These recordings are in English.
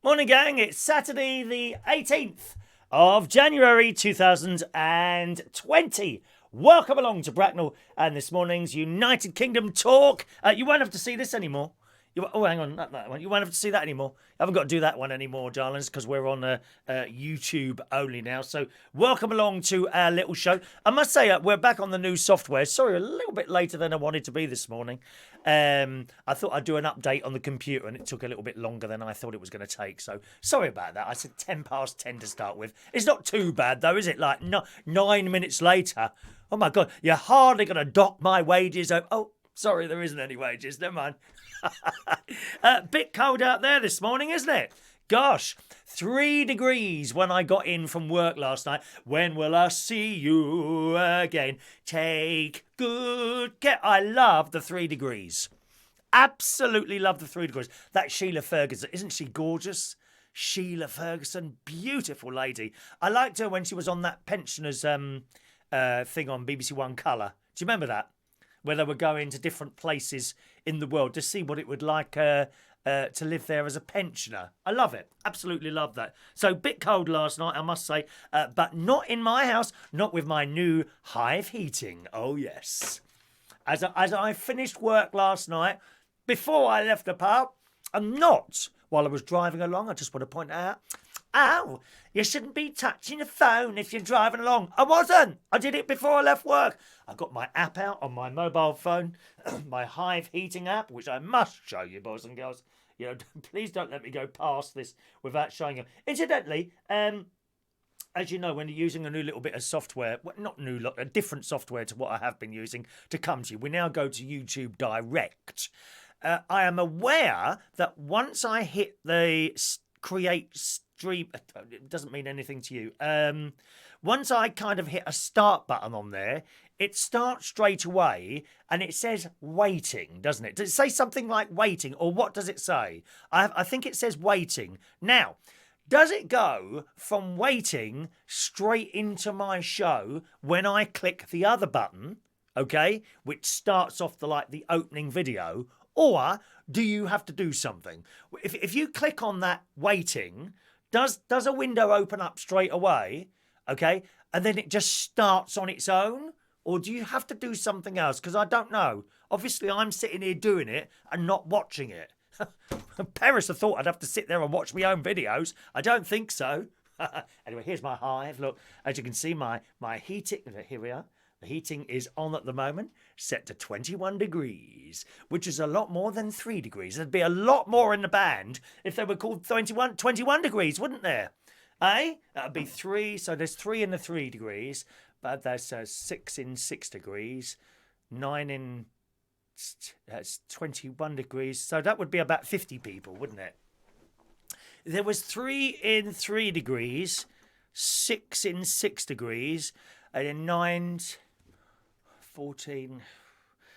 Morning, gang. It's Saturday, the 18th of January 2020. Welcome along to Bracknell and this morning's United Kingdom talk. You won't have to see this anymore. Hang on, not that one. You won't have to see that anymore. I haven't got to do that one anymore, darlings, because we're on YouTube only now. So welcome along to our little show. I must say, we're back on the new software. Sorry, a little bit later than I wanted to be this morning. I thought I'd do an update on the computer, and it took a little bit longer than I thought it was going to take. So sorry about that. I said 10 past 10 to start with. It's not too bad, though, is it? Like 9 minutes later. Oh, my God, you're hardly going to dock my wages. Oh, sorry, there isn't any wages. Never mind. Bit cold out there this morning, isn't it? Gosh, 3 degrees when I got in from work last night. When will I see you again? Take good care. I love the 3 degrees. Absolutely love the 3 degrees. That Sheila Ferguson, isn't she gorgeous? Sheila Ferguson, beautiful lady. I liked her when she was on that pensioners thing on BBC One Colour. Do you remember that? Where they were going to different places in the world to see what it would like to live there as a pensioner. I love it. Absolutely love that. So, bit cold last night, I must say, but not in my house, not with my new hive heating. Oh, yes. As I finished work last night, before I left the pub, and not while I was driving along, I just want to point out, ow, you shouldn't be touching the phone if you're driving along. I wasn't. I did it before I left work. I got my app out on my mobile phone, my Hive heating app, which I must show you, boys and girls. You know, please don't let me go past this without showing you. Incidentally, as you know, when you're using a new little bit of software, well, not new, a different software to what I have been using to come to you, we now go to YouTube Direct. I am aware that once I hit the create stream, it doesn't mean anything to you. Once I kind of hit a start button on there, it starts straight away and it says waiting, doesn't it? Does it say something like waiting, or what does it say? I think it says waiting. Now, does it go from waiting straight into my show when I click the other button, okay, which starts off the opening video, or do you have to do something? If you click on that waiting, does a window open up straight away, okay, and then it just starts on its own? Or do you have to do something else? Because I don't know. Obviously, I'm sitting here doing it and not watching it. Paris, I thought I'd have to sit there and watch my own videos. I don't think so. Anyway, here's my hive. Look, as you can see, my heating. Here we are. The heating is on at the moment, set to 21 degrees, which is a lot more than 3 degrees. There'd be a lot more in the band if they were called 21 degrees, wouldn't there? Eh? That would be 3. So there's 3 in the 3 degrees. But there's 6 in 6 degrees, 9 in 21 degrees. So that would be about 50 people, wouldn't it? There was 3 in 3 degrees, 6 in 6 degrees, and then 9, 14.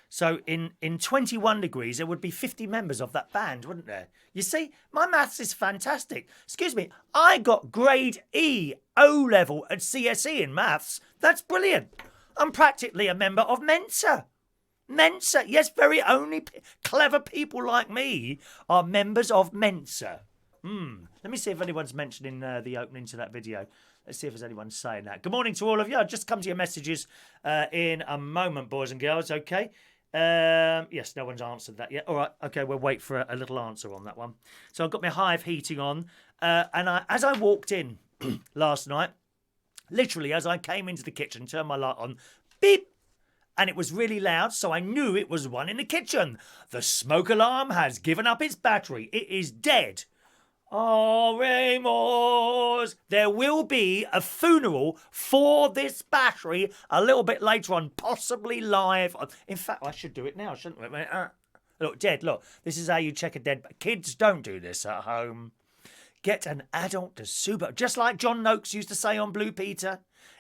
So in 21 degrees, there would be 50 members of that band, wouldn't there? You see, my maths is fantastic. Excuse me, I got grade E O-level at CSE in maths. That's brilliant. I'm practically a member of Mensa. Mensa, yes, very only clever people like me are members of Mensa. Let me see if anyone's mentioning the opening to that video. Let's see if there's anyone saying that. Good morning to all of you. I'll just come to your messages in a moment, boys and girls, okay? Yes, no one's answered that yet. All right, okay, we'll wait for a little answer on that one. So I've got my hive heating on, and as I walked in last night, literally as I came into the kitchen, turned my light on, beep, and it was really loud, so I knew it was one in the kitchen. The smoke alarm has given up its battery. It is dead. Oh, Ramos, there will be a funeral for this battery a little bit later on, possibly live. In fact, I should do it now, shouldn't we? Look, dead, look, this is how you check a dead... Kids don't do this at home. Get an adult to just like John Noakes used to say on Blue Peter,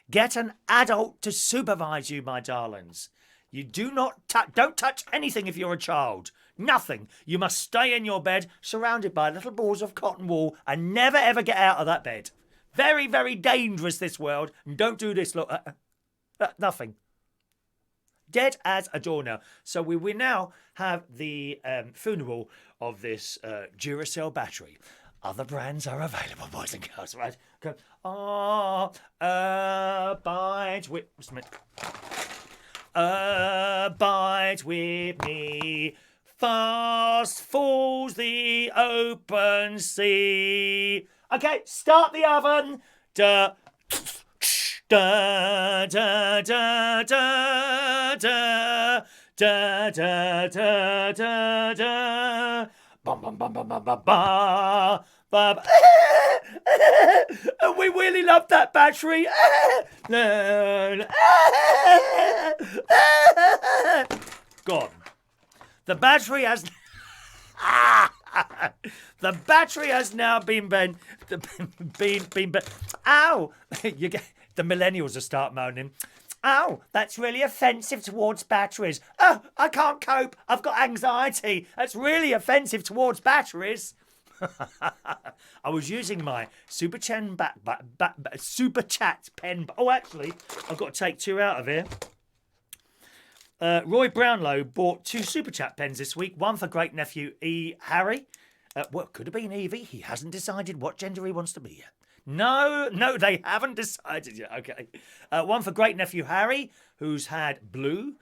get an adult to supervise you, my darlings. You do not don't touch anything if you're a child. Nothing. You must stay in your bed, surrounded by little balls of cotton wool, and never ever get out of that bed. Very, very dangerous, this world. And don't do this. Look, nothing. Dead as a doornail. So we now have the funeral of this Duracell battery. Other brands are available, boys and girls. Right? Go. Abide with. Just a minute. Abide with me. Fast falls the open sea. Okay, start the oven. Da da da da da da da da da da da. Bum bum bum bum bum bum bum. Bum. And we really love that battery. Gone. The battery has. The battery has now been bent. Ow! You get the millennials will start moaning. Ow! That's really offensive towards batteries. Oh, I can't cope. I've got anxiety. That's really offensive towards batteries. I was using my Super Chat pen. Oh, actually, I've got to take 2 out of here. Roy Brownlow bought 2 Super Chat pens this week. One for great nephew Harry. Well, could have been Evie. He hasn't decided what gender he wants to be yet. No, they haven't decided yet. Okay. One for great nephew Harry, who's had blue,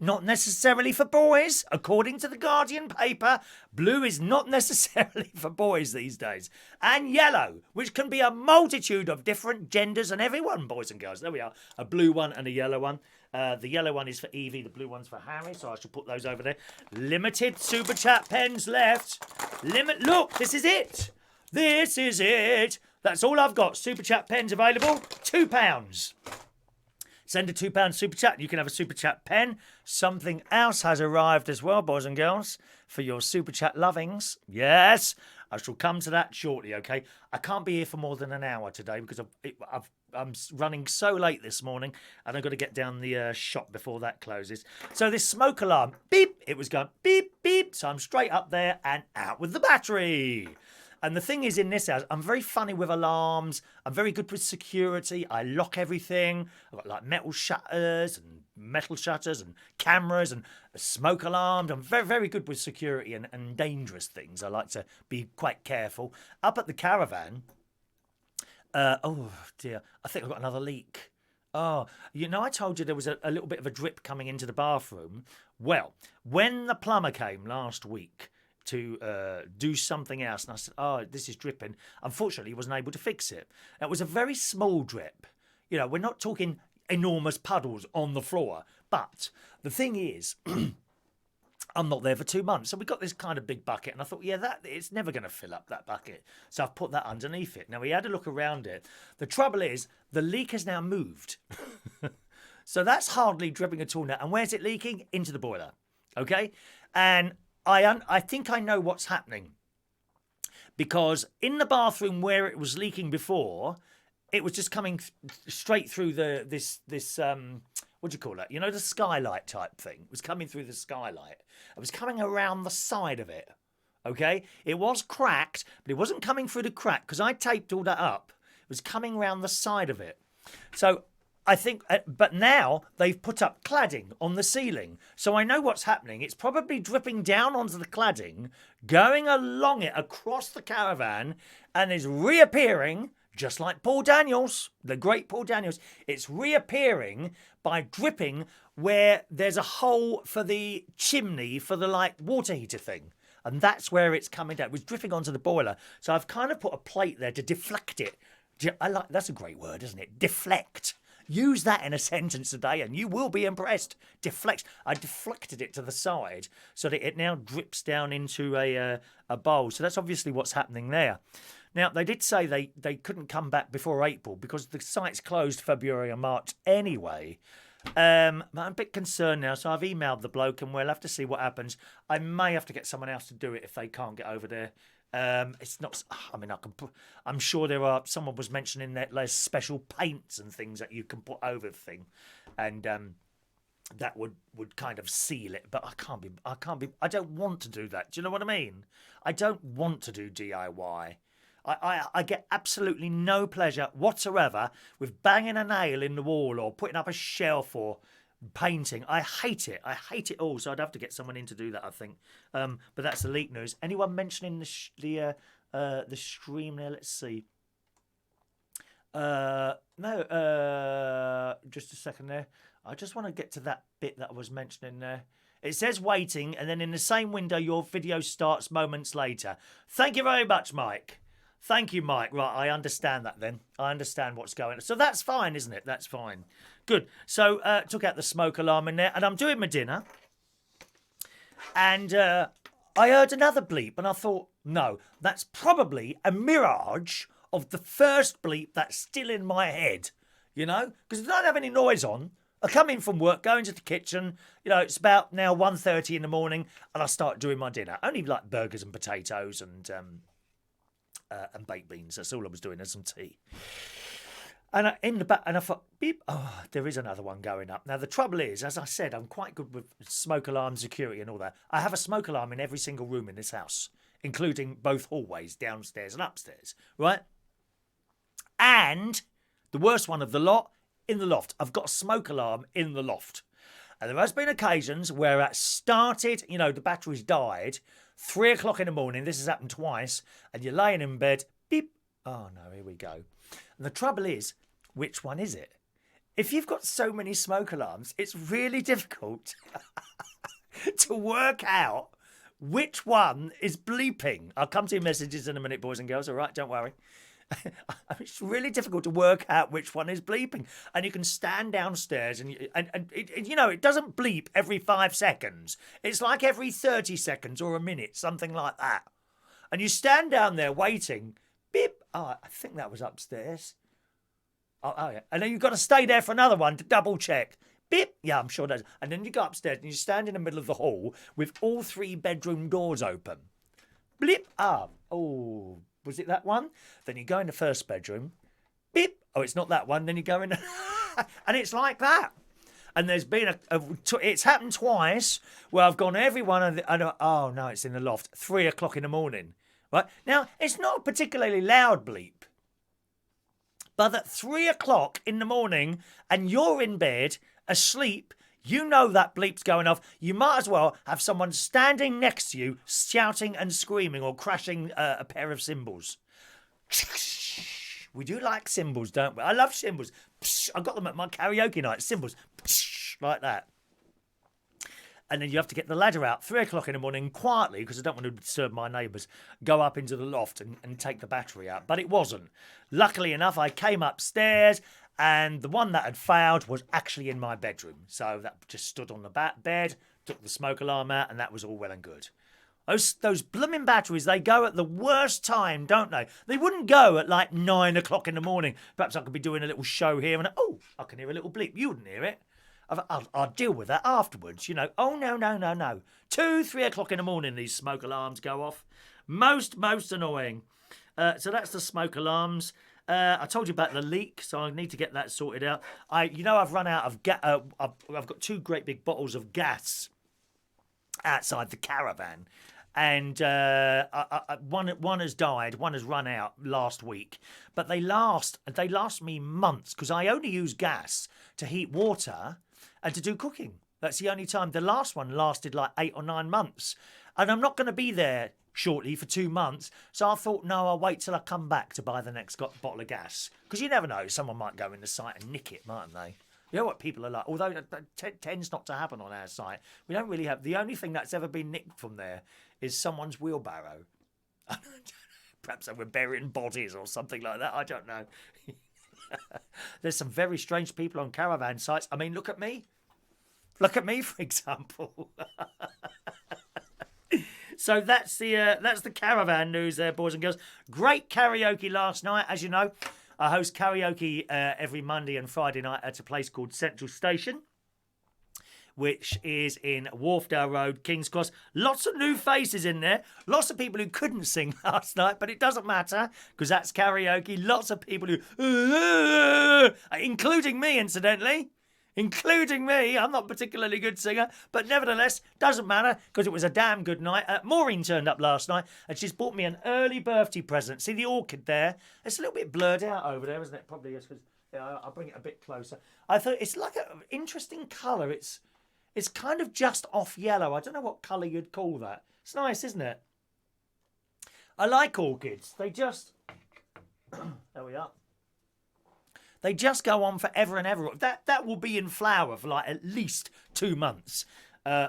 not necessarily for boys. According to the Guardian paper, blue is not necessarily for boys these days. And yellow, which can be a multitude of different genders and everyone, boys and girls. There we are. A blue one and a yellow one. The yellow one is for Evie, the blue one's for Harry, so I shall put those over there. Limited Super Chat pens left. Look, this is it. This is it. That's all I've got. Super Chat pens available. £2. Send a £2 Super Chat. You can have a Super Chat pen. Something else has arrived as well, boys and girls, for your Super Chat lovings. Yes, I shall come to that shortly, okay? I can't be here for more than an hour today because I'm running so late this morning and I've got to get down the shop before that closes. So this smoke alarm, beep, it was going beep, beep. So I'm straight up there and out with the battery. And the thing is, in this house, I'm very funny with alarms. I'm very good with security. I lock everything. I've got like metal shutters and cameras and a smoke alarm. I'm very, very good with security and dangerous things. I like to be quite careful. Up at the caravan, oh dear, I think I've got another leak. Oh, I told you there was a little bit of a drip coming into the bathroom. Well, when the plumber came last week to do something else, and I said, oh, this is dripping. Unfortunately, he wasn't able to fix it. It was a very small drip. We're not talking enormous puddles on the floor. But the thing is, I'm not there for 2 months. So we got this kind of big bucket, and I thought, it's never going to fill up, that bucket. So I've put that underneath it. Now, we had a look around it. The trouble is, the leak has now moved. So that's hardly dripping at all now. And where's it leaking? Into the boiler. Okay? And I think I know what's happening, because in the bathroom where it was leaking before, it was just coming straight through this what do you call it? The skylight type thing. It was coming through the skylight. It was coming around the side of it. Okay, it was cracked, but it wasn't coming through the crack because I taped all that up. It was coming around the side of it. So I think, but now they've put up cladding on the ceiling. So I know what's happening. It's probably dripping down onto the cladding, going along it across the caravan, and is reappearing, just like Paul Daniels, the great Paul Daniels. It's reappearing by dripping where there's a hole for the chimney for the water heater thing. And that's where it's coming down. It was dripping onto the boiler. So I've kind of put a plate there to deflect it. That's a great word, isn't it? Deflect. Use that in a sentence today and you will be impressed. Deflect. I deflected it to the side so that it now drips down into a bowl. So that's obviously what's happening there. Now, they did say they couldn't come back before April because the site's closed February and March anyway. I'm a bit concerned now, so I've emailed the bloke and we'll have to see what happens. I may have to get someone else to do it if they can't get over there. It's not. I mean, I'm sure someone was mentioning that there's special paints and things that you can put over the thing, and that would kind of seal it. But I can't be. I don't want to do that. Do you know what I mean? I don't want to do DIY. I get absolutely no pleasure whatsoever with banging a nail in the wall or putting up a shelf or painting. I hate it. I hate it all. So I'd have to get someone in to do that, I think. But that's the leak news. Anyone mentioning the stream there? Let's see. No. Just a second there. I just want to get to that bit that I was mentioning there. It says waiting, and then in the same window, your video starts moments later. Thank you very much, Mike. Thank you, Mike. Right, I understand that then. I understand what's going on. So that's fine, isn't it? That's fine. Good. So took out the smoke alarm in there, and I'm doing my dinner. And I heard another bleep, and I thought, no, that's probably a mirage of the first bleep that's still in my head, you know? Because I don't have any noise on. I come in from work, go into the kitchen, you know, it's about now 1:30 in the morning, and I start doing my dinner. Only like burgers and potatoes and baked beans. That's all I was doing, and some tea. And in the back, and I thought, beep, oh, there is another one going up. Now, the trouble is, as I said, I'm quite good with smoke alarm security and all that. I have a smoke alarm in every single room in this house, including both hallways, downstairs and upstairs, right? And the worst one of the lot, in the loft. I've got a smoke alarm in the loft. And there has been occasions where it started, you know, the battery's died, 3 o'clock in the morning, this has happened twice, and you're laying in bed, beep, oh no, here we go. And the trouble is, which one is it? If you've got so many smoke alarms, it's really difficult to work out which one is bleeping. I'll come to your messages in a minute, boys and girls, all right, don't worry. It's really difficult to work out which one is bleeping, and you can stand downstairs and you know, it doesn't bleep every 5 seconds. It's like every 30 seconds or a minute, something like that. And you stand down there waiting. Beep. Oh, I think that was upstairs. Oh yeah. And then you've got to stay there for another one to double check. Beep. Yeah, I'm sure that's. And then you go upstairs and you stand in the middle of the hall with all 3 bedroom doors open. Blip. Ah. Oh. Was it that one? Then you go in the first bedroom. Beep. Oh, it's not that one. Then you go in. And it's like that. And there's been it's happened twice where I've gone every one of the, oh no, it's in the loft. 3 o'clock in the morning. Right? Now, it's not a particularly loud bleep. But at 3 o'clock in the morning and you're in bed, asleep, you know that bleep's going off. You might as well have someone standing next to you shouting and screaming or crashing a pair of cymbals. We do like cymbals, don't we? I love cymbals. I got them at my karaoke night. Cymbals. Like that. And then you have to get the ladder out 3 o'clock in the morning quietly, because I don't want to disturb my neighbours, go up into the loft and take the battery out. But it wasn't. Luckily enough, I came upstairs, and the one that had failed was actually in my bedroom. So that just stood on the bed, took the smoke alarm out, and that was all well and good. Those blooming batteries, they go at the worst time, don't they? They wouldn't go at like 9 o'clock in the morning. Perhaps I could be doing a little show here, and oh, I can hear a little bleep. You wouldn't hear it. I'll deal with that afterwards, you know. Oh, no. 2, 3 o'clock in the morning, these smoke alarms go off. Most annoying. So that's the smoke alarms. I told you about the leak, so I need to get that sorted out. I've run out of gas. I've got 2 great big bottles of gas outside the caravan. And one has died, one has run out last week. But they last me months, because I only use gas to heat water and to do cooking. That's the only time. The last one lasted like 8 or 9 months. And I'm not going to be there shortly for 2 months. So I thought, no, I'll wait till I come back to buy the next bottle of gas. Because you never know, someone might go in the site and nick it, mightn't they? You know what people are like? Although that tends not to happen on our site. We don't really have... The only thing that's ever been nicked from there is someone's wheelbarrow. Perhaps they were burying bodies or something like that. I don't know. There's some very strange people on caravan sites. I mean, look at me. Look at me, for example. So that's the caravan news there, boys and girls. Great karaoke last night, as you know. I host karaoke every Monday and Friday night at a place called Central Station, which is in Wharfdale Road, King's Cross. Lots of new faces in there. Lots of people who couldn't sing last night, but it doesn't matter, because that's karaoke. Lots of people who... including me, incidentally. Including me. I'm not a particularly good singer, but nevertheless, doesn't matter, because it was a damn good night. Maureen turned up last night, and she's bought me an early birthday present. See the orchid there? It's a little bit blurred out over there, isn't it? Probably because I'll bring it a bit closer. I thought it's like an interesting colour. It's kind of just off yellow. I don't know what colour you'd call that. It's nice, isn't it? I like orchids. They just... there we are. They just go on forever and ever. That will be in flower for like at least 2 months.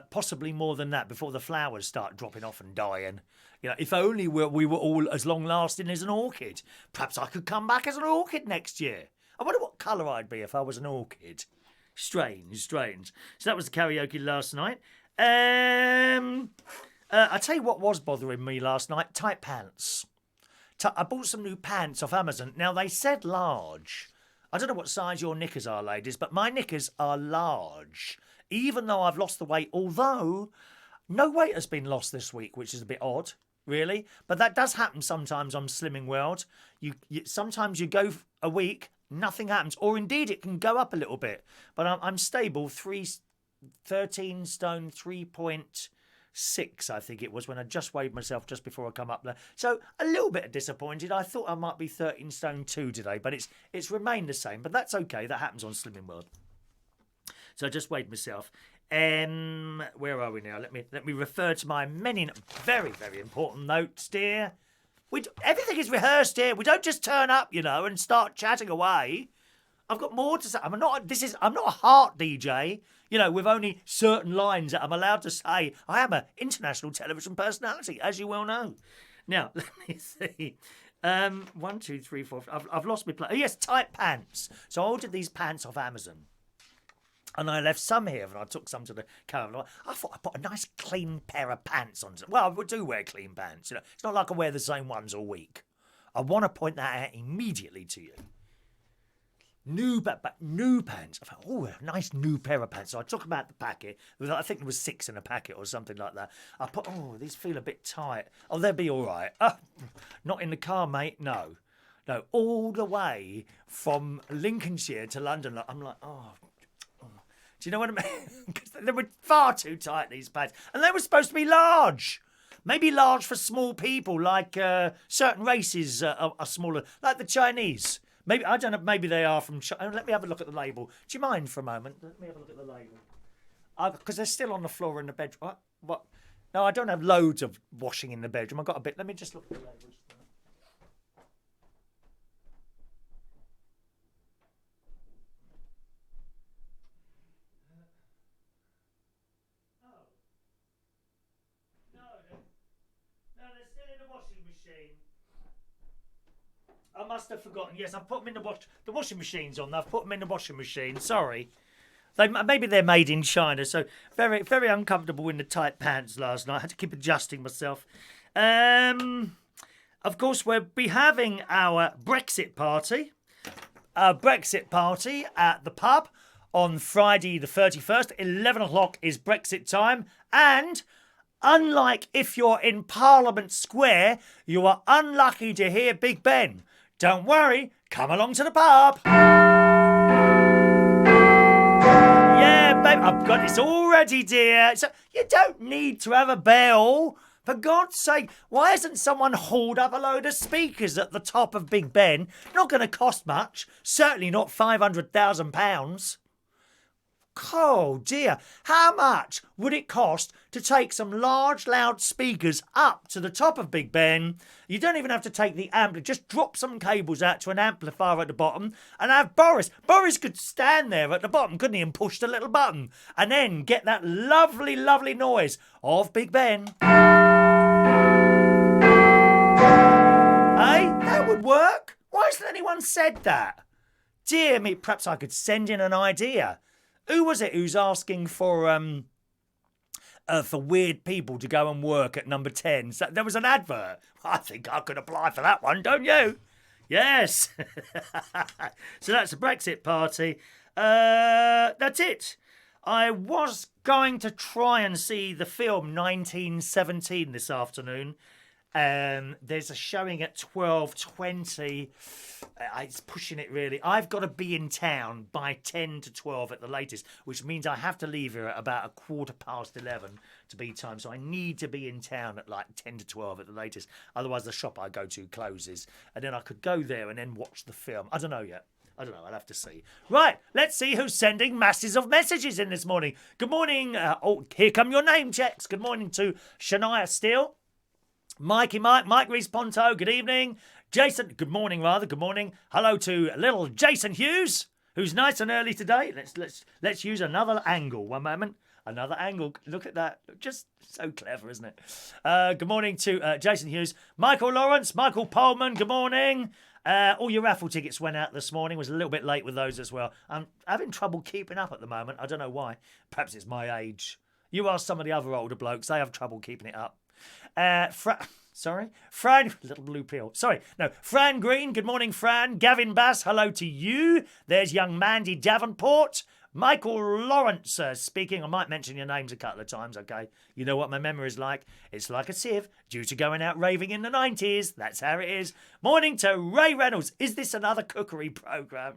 Possibly more than that before the flowers start dropping off and dying. You know, if only we were all as long-lasting as an orchid. Perhaps I could come back as an orchid next year. I wonder what colour I'd be if I was an orchid. Strange. So that was the karaoke last night. I tell you what was bothering me last night. Tight pants. I bought some new pants off Amazon. Now, they said large. I don't know what size your knickers are, ladies, but my knickers are large. Even though I've lost the weight, although no weight has been lost this week, which is a bit odd, really. But that does happen sometimes on Slimming World. Sometimes you go a week, nothing happens. Or indeed, it can go up a little bit. But I'm stable, 13 stone, 3.6, I think it was, when I just weighed myself just before I come up there. So a little bit disappointed. I thought I might be 13 stone 2 today, but it's remained the same. But that's okay. That happens on Slimming World. So I just weighed myself. Where are we now? Let me refer to my many very, very important notes, dear. Everything is rehearsed here. We don't just turn up, you know, and start chatting away. I've got more to say. I'm not a heart DJ, you know, with only certain lines that I'm allowed to say. I am an international television personality, as you well know. Now, let me see. 1, 2, 3, 4. I've lost my place. Oh, yes, tight pants. So I ordered these pants off Amazon. And I left some here, and I took some to the car. I thought I'd put a nice clean pair of pants on. Well, I do wear clean pants. You know, it's not like I wear the same ones all week. I want to point that out immediately to you. New pants. I thought, oh, a nice new pair of pants. So I took them out the packet. I think there was 6 in a packet or something like that. I put, these feel a bit tight. Oh, they'll be all right. Not in the car, mate. No, all the way from Lincolnshire to London. I'm like, do you know what I mean? Because they were far too tight, these pants. And they were supposed to be large. Maybe large for small people, like certain races are smaller, like the Chinese. Maybe, I don't know, maybe they are from China. Let me have a look at the label. Do you mind for a moment? Let me have a look at the label. Because they're still on the floor in the bedroom. What? No, I don't have loads of washing in the bedroom. I've got a bit. Let me just look at the labels. I must have forgotten. Yes, I've put them in the washing machine's on. I've put them in the washing machine. Sorry. Maybe they're made in China. So very, very uncomfortable in the tight pants last night. I had to keep adjusting myself. Of course, we'll be having our Brexit party. Our Brexit party at the pub on Friday the 31st. 11 o'clock is Brexit time. And unlike if you're in Parliament Square, you are unlucky to hear Big Ben. Don't worry, come along to the pub. Yeah, babe, I've got this all ready, dear. So you don't need to have a bell. For God's sake, why hasn't someone hauled up a load of speakers at the top of Big Ben? Not going to cost much. Certainly not £500,000. Oh dear, how much would it cost to take some large loud speakers up to the top of Big Ben? You don't even have to take the amplifier, just drop some cables out to an amplifier at the bottom and have Boris. Boris could stand there at the bottom, couldn't he, and push the little button and then get that lovely, lovely noise of Big Ben. Hey, that would work. Why hasn't anyone said that? Dear me, perhaps I could send in an idea. Who was it who's asking for weird people to go and work at number 10? So there was an advert. I think I could apply for that one, don't you? Yes. So that's the Brexit party. That's it. I was going to try and see the film 1917 this afternoon. There's a showing at 12:20. It's pushing it really. I've got to be in town by 10 to 12 at the latest, which means I have to leave here at about 11:15 to be time. So I need to be in town at like 10 to 12 at the latest. Otherwise the shop I go to closes. And then I could go there and then watch the film. I don't know yet. I don't know. I'll have to see. Right, let's see who's sending masses of messages in this morning. Good morning. Here come your name checks. Good morning to Shania Steele. Mikey Mike, Mike Reese Ponto, good evening. Jason, good morning rather, good morning. Hello to little Jason Hughes, who's nice and early today. Let's use another angle. One moment. Another angle. Look at that. Just so clever, isn't it? Good morning to Jason Hughes. Michael Lawrence, Michael Pullman, good morning. All your raffle tickets went out this morning. Was a little bit late with those as well. I'm having trouble keeping up at the moment. I don't know why. Perhaps it's my age. You ask some of the other older blokes, they have trouble keeping it up. Fran, little blue pill. Fran Green, good morning, Fran. Gavin Bass, hello to you. There's young Mandy Davenport. Michael Lawrence speaking. I might mention your names a couple of times, okay? You know what my memory is like. It's like a sieve due to going out raving in the 90s. That's how it is. Morning to Ray Reynolds. Is this another cookery programme?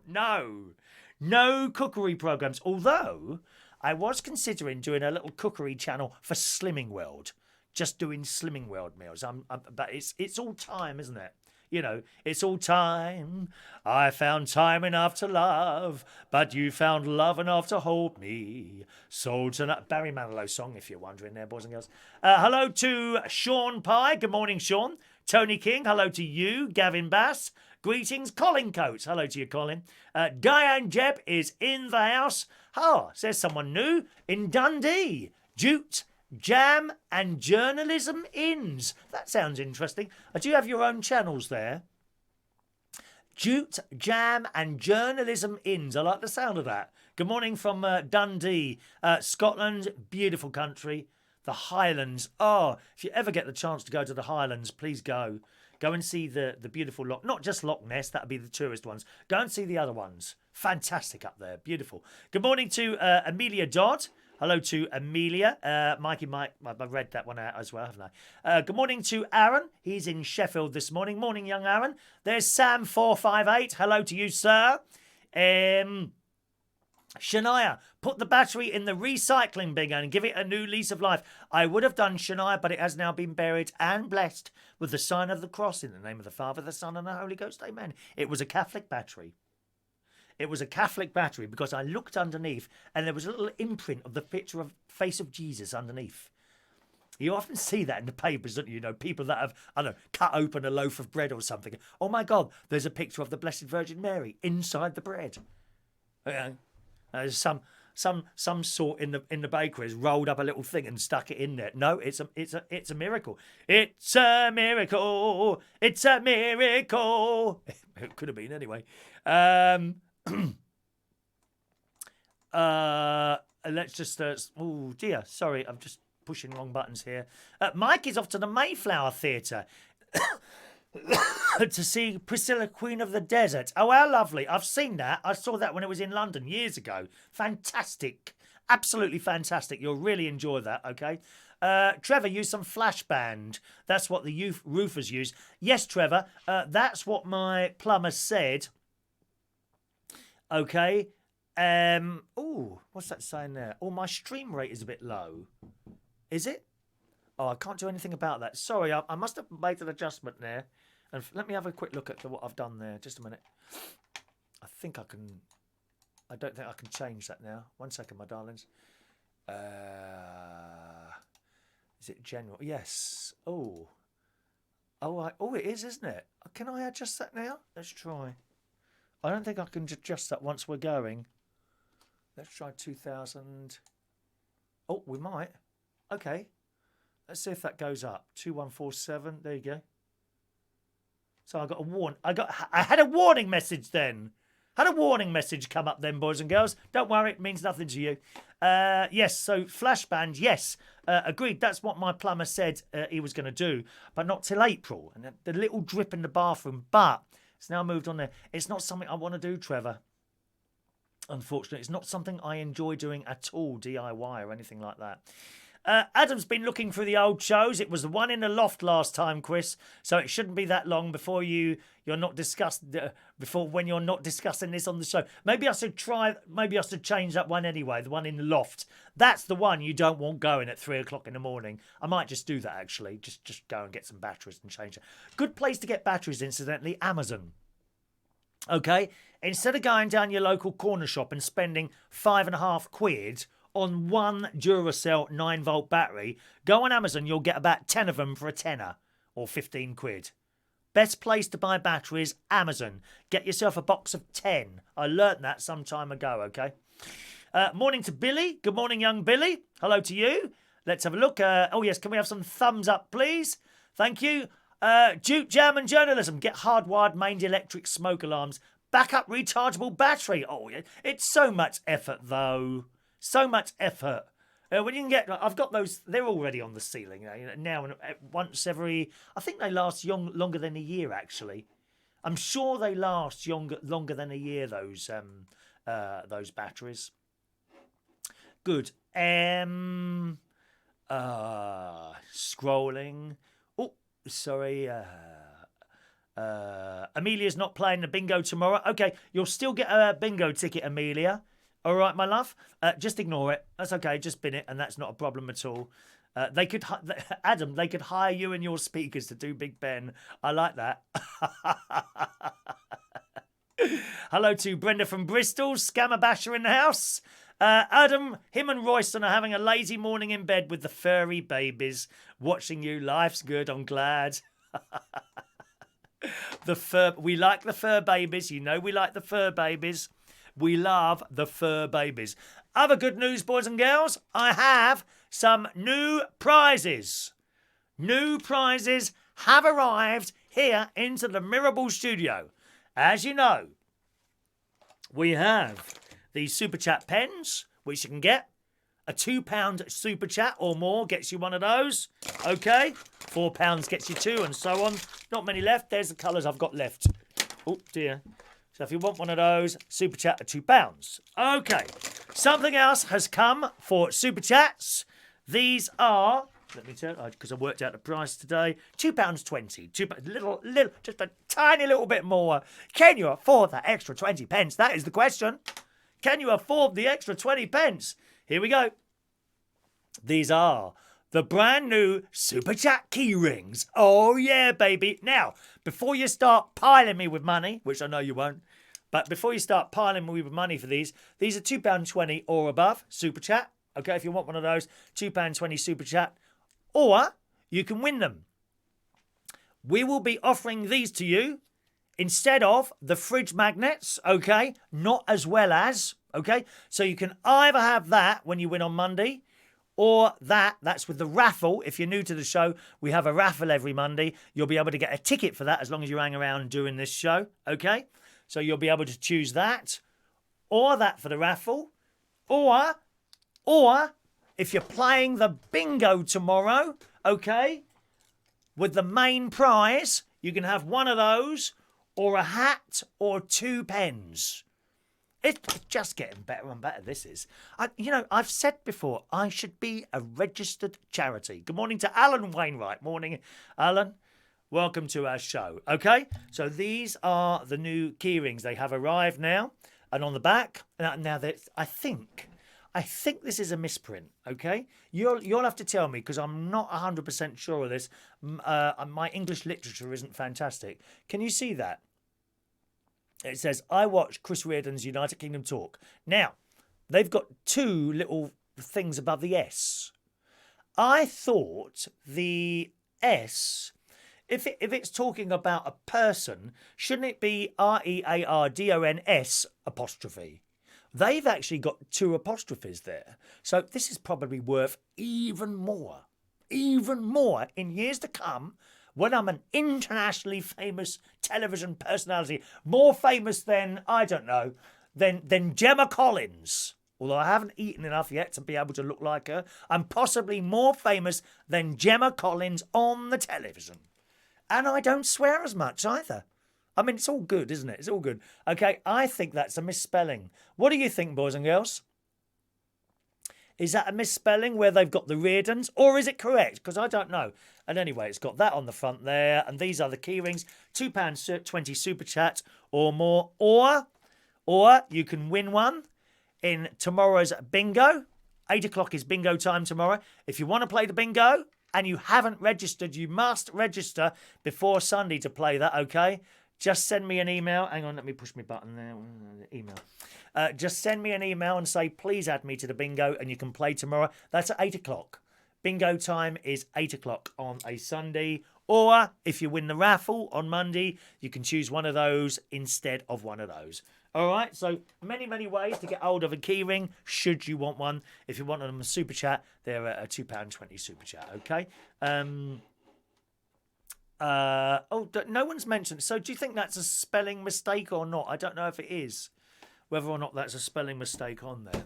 No cookery programmes. Although, I was considering doing a little cookery channel for Slimming World. Just doing Slimming World meals. But it's all time, isn't it? You know, it's all time. I found time enough to love, but you found love enough to hold me. So tonight, Barry Manilow song, if you're wondering there, boys and girls. Hello to Sean Pye. Good morning, Sean. Tony King, hello to you. Gavin Bass. Greetings, Colin Coates. Hello to you, Colin. Diane Jebb is in the house. Says someone new in Dundee. Jute, Jam and Journalism Inns. That sounds interesting. Do you have your own channels there? Jute, Jam and Journalism Inns. I like the sound of that. Good morning from Dundee, Scotland. Beautiful country. The Highlands. If you ever get the chance to go to the Highlands, please go. Go and see the beautiful not just Loch Ness, that would be the tourist ones. Go and see the other ones. Fantastic up there. Beautiful. Good morning to Amelia Dodd. Hello to Amelia. Mikey Mike, I read that one out as well, haven't I? Good morning to Aaron. He's in Sheffield this morning. Morning, young Aaron. There's Sam458. Hello to you, sir. Shania, put the battery in the recycling bin and give it a new lease of life. I would have done, Shania, but it has now been buried and blessed with the sign of the cross in the name of the Father, the Son, and the Holy Ghost. Amen. It was a Catholic battery. It was a Catholic battery because I looked underneath and there was a little imprint of the picture of face of Jesus underneath. You often see that in the papers, don't you? You know, people that have, I don't know, cut open a loaf of bread or something. Oh my God, there's a picture of the Blessed Virgin Mary inside the bread. There's some sort in the bakery has rolled up a little thing and stuck it in there. No, it's a miracle. It's a miracle. It's a miracle. It could have been anyway. Let's just oh dear, sorry, I'm just pushing wrong buttons here. Mike is off to the Mayflower Theatre to see Priscilla, Queen of the Desert. Oh, how lovely. I've seen that. I saw that when it was in London years ago. Fantastic. Absolutely fantastic. You'll really enjoy that, okay? Trevor, use some flash band. That's what the roofers use. Yes, Trevor, that's what my plumber said. Okay. What's that saying there? My stream rate is a bit low. Is it? I can't do anything about that. Sorry, I must have made an adjustment there. And let me have a quick look at what I've done there. Just a minute. I think I can. I don't think I can change that now. 1 second, my darlings. Is it general? Yes. It is, isn't it? Can I adjust that now? Let's try. I don't think I can adjust that once we're going. Let's try 2000. We might. Okay. Let's see if that goes up. 2147. There you go. So I got a warn. I had a warning message then. Had a warning message come up then, boys and girls. Don't worry, it means nothing to you. Yes, so flash band, yes. Agreed, that's what my plumber said he was going to do, but not till April. And the little drip in the bathroom, but it's now moved on there. It's not something I want to do, Trevor. Unfortunately, it's not something I enjoy doing at all, DIY or anything like that. Adam's been looking through the old shows. It was the one in the loft last time, Chris. So it shouldn't be that long before you're not when you're not discussing this on the show. Maybe I should change that one anyway. The one in the loft. That's the one you don't want going at 3 o'clock in the morning. I might just do that actually. Just go and get some batteries and change it. Good place to get batteries, incidentally. Amazon. Okay? Instead of going down your local corner shop and spending £5.50 on one Duracell 9-volt battery, go on Amazon, you'll get about 10 of them for a tenner or 15 quid. Best place to buy batteries, Amazon. Get yourself a box of 10. I learnt that some time ago, okay? Morning to Billy. Good morning, young Billy. Hello to you. Let's have a look. Oh, yes, can we have some thumbs up, please? Thank you. Duke Jam and Journalism. Get hardwired mains electric smoke alarms. Backup rechargeable battery. Oh, yeah. It's so much effort, though. So much effort. When you can get, I've got those, they're already on the ceiling now, and once every, I think they last longer than a year, actually. I'm sure they last longer than a year, those batteries. Good. Scrolling. Oh, sorry. Amelia's not playing the bingo tomorrow. Okay, you'll still get a bingo ticket, Amelia. All right, my love. Just ignore it. That's okay. Just bin it, and that's not a problem at all. They could, Adam. They could hire you and your speakers to do Big Ben. I like that. Hello to Brenda from Bristol. Scammer Basher in the house. Adam, him and Royston are having a lazy morning in bed with the furry babies. Watching you. Life's good. I'm glad. We like the fur babies. You know we like the fur babies. We love the fur babies. Other good news, boys and girls. I have some new prizes. New prizes have arrived here into the Mirable studio. As you know, we have these Super Chat pens, which you can get. A £2 Super Chat or more gets you one of those. Okay. £4 gets you two, and so on. Not many left. There's the colours I've got left. Oh, dear. So if you want one of those, Super Chat at £2. Okay. Something else has come for Super Chats. These are, let me tell you, because I worked out the price today, £2.20. Little, just a tiny little bit more. Can you afford that extra 20 pence? That is the question. Can you afford the extra 20 pence? Here we go. These are the brand new Super Chat Keyrings. Oh, yeah, baby. Now, before you start piling me with money, which I know you won't, but before you start piling me with money for these are £2.20 or above Super Chat. Okay, if you want one of those, £2.20 Super Chat. Or you can win them. We will be offering these to you instead of the fridge magnets, okay? Not as well as, okay? So you can either have that when you win on Monday, or that's with the raffle. If you're new to the show, we have a raffle every Monday. You'll be able to get a ticket for that as long as you hang around doing this show, okay? So you'll be able to choose that, or that for the raffle, or if you're playing the bingo tomorrow, okay, with the main prize, you can have one of those, or a hat, or 2 pens. It's just getting better and better, this is. I've said before, I should be a registered charity. Good morning to Alan Wainwright. Morning, Alan. Welcome to our show. Okay, so these are the new Keyrings. They have arrived now. And on the back, now I think this is a misprint, okay? You'll have to tell me, because I'm not 100% sure of this. My English literature isn't fantastic. Can you see that? It says, I watch Chris Reardon's United Kingdom talk. Now, they've got 2 little things above the S. I thought the S, if it's talking about a person, shouldn't it be REARDONS apostrophe? They've actually got 2 apostrophes there. So this is probably worth even more in years to come, when I'm an internationally famous television personality, more famous than, I don't know, than Gemma Collins. Although I haven't eaten enough yet to be able to look like her, I'm possibly more famous than Gemma Collins on the television. And I don't swear as much either. I mean, it's all good, isn't it? It's all good. Okay, I think that's a misspelling. What do you think, boys and girls? Is that a misspelling where they've got the Reardons? Or is it correct? Because I don't know. And anyway, it's got that on the front there. And these are the Keyrings. £2.20 Super Chat or more. Or you can win one in tomorrow's bingo. 8 o'clock is bingo time tomorrow. If you want to play the bingo and you haven't registered, you must register before Sunday to play that, okay? just send me an email. Hang on, let me push my button there. Email. Just send me an email and say, please add me to the bingo, and you can play tomorrow. That's at 8 o'clock. Bingo time is 8 o'clock on a Sunday. Or if you win the raffle on Monday, you can choose one of those instead of one of those. All right, so many, many ways to get hold of a keyring should you want one. If you want them a super chat, they're a £2.20 super chat, okay? No one's mentioned. So do you think that's a spelling mistake or not? I don't know if it is, whether or not that's a spelling mistake on there.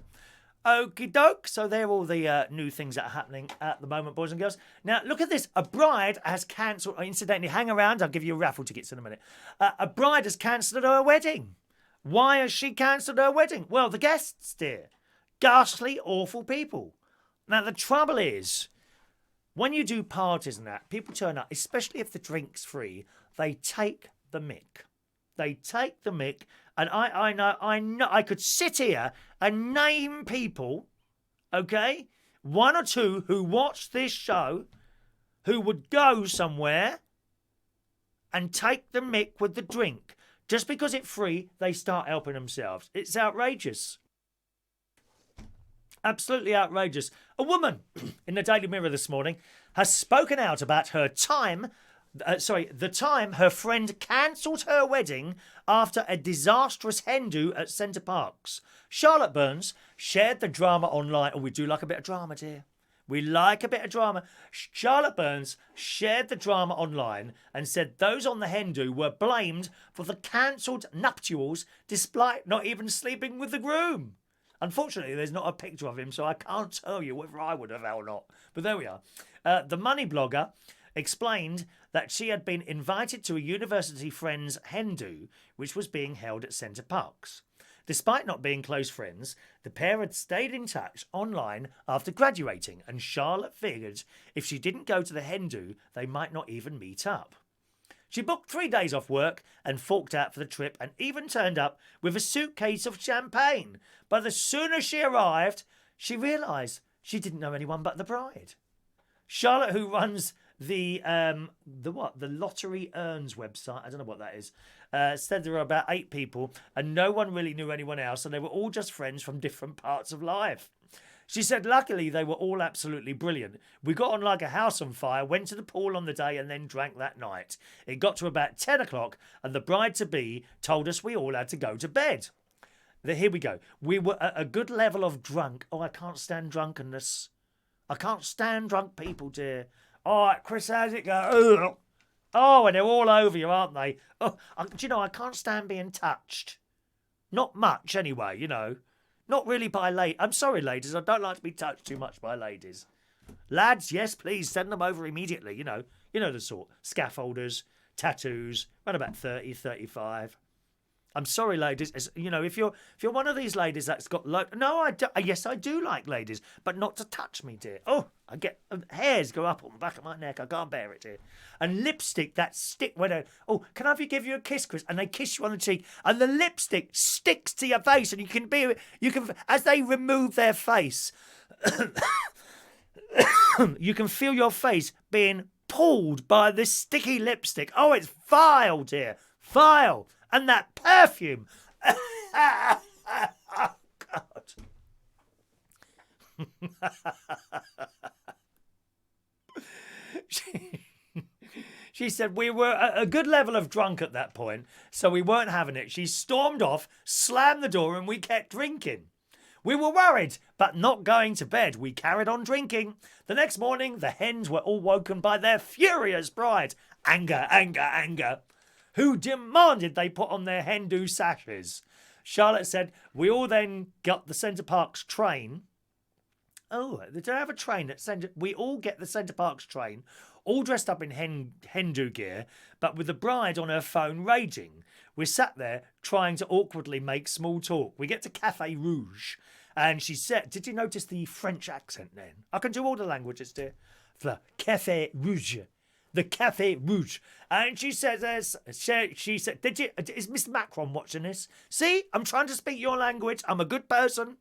Okie doke. So they're all the new things that are happening at the moment, boys and girls. Now, look at this. A bride has cancelled. Incidentally, hang around. I'll give you raffle tickets in a minute. A bride has cancelled her wedding. Why has she cancelled her wedding? Well, the guests, dear. Ghastly, awful people. Now, the trouble is, when you do parties and that, people turn up, especially if the drink's free, they take the mick. They take the mick. And I know, I could sit here and name people, okay, one or two who watch this show, who would go somewhere and take the mick with the drink. Just because it's free, they start helping themselves. It's outrageous. Absolutely outrageous. A woman in the Daily Mirror this morning has spoken out about the time her friend cancelled her wedding after a disastrous hen do at Centre Parks. Charlotte Burns shared the drama online. Oh, we do like a bit of drama, dear. We like a bit of drama. Charlotte Burns shared the drama online and said those on the hen do were blamed for the cancelled nuptials despite not even sleeping with the groom. Unfortunately, there's not a picture of him, so I can't tell you whether I would have or not. But there we are. The money blogger explained that she had been invited to a university friend's hen do, which was being held at Centre Parks. Despite not being close friends, the pair had stayed in touch online after graduating, and Charlotte figured if she didn't go to the hen do, they might not even meet up. She booked 3 days off work and forked out for the trip, and even turned up with a suitcase of champagne. But as soon as she arrived, she realised she didn't know anyone but the bride. Charlotte, who runs the Lottery Earns website, I don't know what that is, said there were about 8 people and no one really knew anyone else, and they were all just friends from different parts of life. She said luckily they were all absolutely brilliant. We got on like a house on fire, went to the pool on the day and then drank that night. It got to about 10 o'clock and the bride-to-be told us we all had to go to bed. Here we go. We were at a good level of drunk. Oh, I can't stand drunkenness. I can't stand drunk people, dear. All right, Chris, how's it go? Oh, and they're all over you, aren't they? Oh, do you know, I can't stand being touched. Not much, anyway, you know. Not really by ladies. I'm sorry, ladies. I don't like to be touched too much by ladies. Lads, yes, please, send them over immediately, you know. You know the sort. Scaffolders, tattoos, around about 30, 35. I'm sorry, ladies. You know, if you're one of these ladies that's got yes, I do like ladies, but not to touch me, dear. Oh, I get hairs go up on the back of my neck. I can't bear it, dear. And lipstick that stick when can I give you a kiss, Chris? And they kiss you on the cheek, and the lipstick sticks to your face, and you can as they remove their face, you can feel your face being pulled by this sticky lipstick. Oh, it's vile, dear, vile. And that perfume. Oh, God. She said we were at a good level of drunk at that point, so we weren't having it. She stormed off, slammed the door, and we kept drinking. We were worried, but not going to bed. We carried on drinking. The next morning, the hens were all woken by their furious bride. Anger, anger, anger. Who demanded they put on their hen do sashes. Charlotte said, we all then got the Centre Parks train. Oh, they don't have a train at Centre... We all get the Centre Parks train, all dressed up in hen do gear, but with the bride on her phone raging. We sat there trying to awkwardly make small talk. We get to Café Rouge, and she said, did you notice the French accent then? I can do all the languages, dear. The Café Rouge. The Café Rouge. And she says, she said, is Miss Macron watching this? See, I'm trying to speak your language. I'm a good person.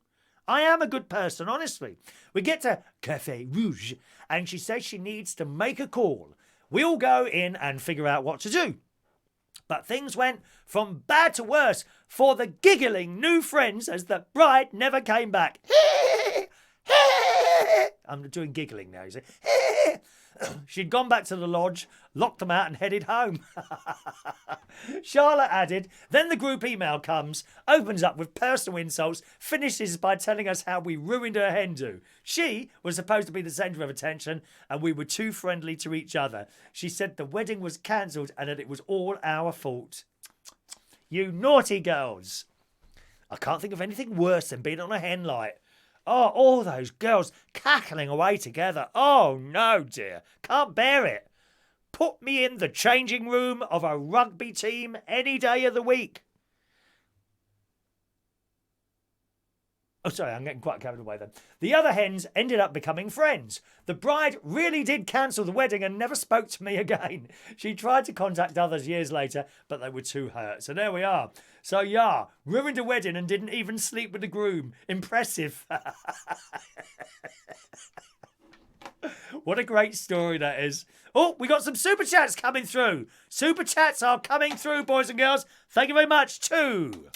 I am a good person, honestly. We get to Café Rouge, and she says she needs to make a call. We all go in and figure out what to do. But things went from bad to worse for the giggling new friends as the bride never came back. I'm doing giggling now, you see. She'd gone back to the lodge, locked them out and headed home. Charlotte added, then the group email comes, opens up with personal insults, finishes by telling us how we ruined her hen do. She was supposed to be the centre of attention and we were too friendly to each other. She said the wedding was cancelled and that it was all our fault. You naughty girls. I can't think of anything worse than being on a hen light. Oh, all those girls cackling away together. Oh, no, dear. Can't bear it. Put me in the changing room of a rugby team any day of the week. Oh, sorry, I'm getting quite carried away then. The other hens ended up becoming friends. The bride really did cancel the wedding and never spoke to me again. She tried to contact others years later, but they were too hurt. So there we are. So, yeah, ruined a wedding and didn't even sleep with the groom. Impressive. What a great story that is. Oh, we got some super chats coming through. Super chats are coming through, boys and girls. Thank you very much to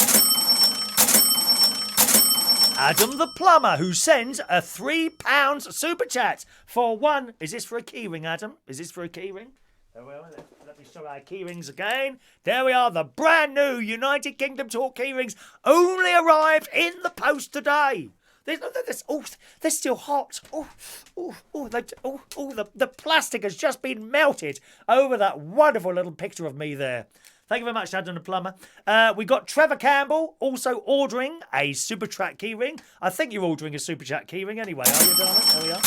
Adam the Plumber, who sends a £3 super chat for one. Is this for a keyring, Adam? Is this for a keyring? Well, let me show our keyrings again. There we are, the brand new United Kingdom Talk keyrings only arrived in the post today. They're still hot. The plastic has just been melted over that wonderful little picture of me there. Thank you very much, Adam the Plumber. We got Trevor Campbell also ordering a Super Track keyring. I think you're ordering a Super Chat keyring anyway, are you, darling? There we are.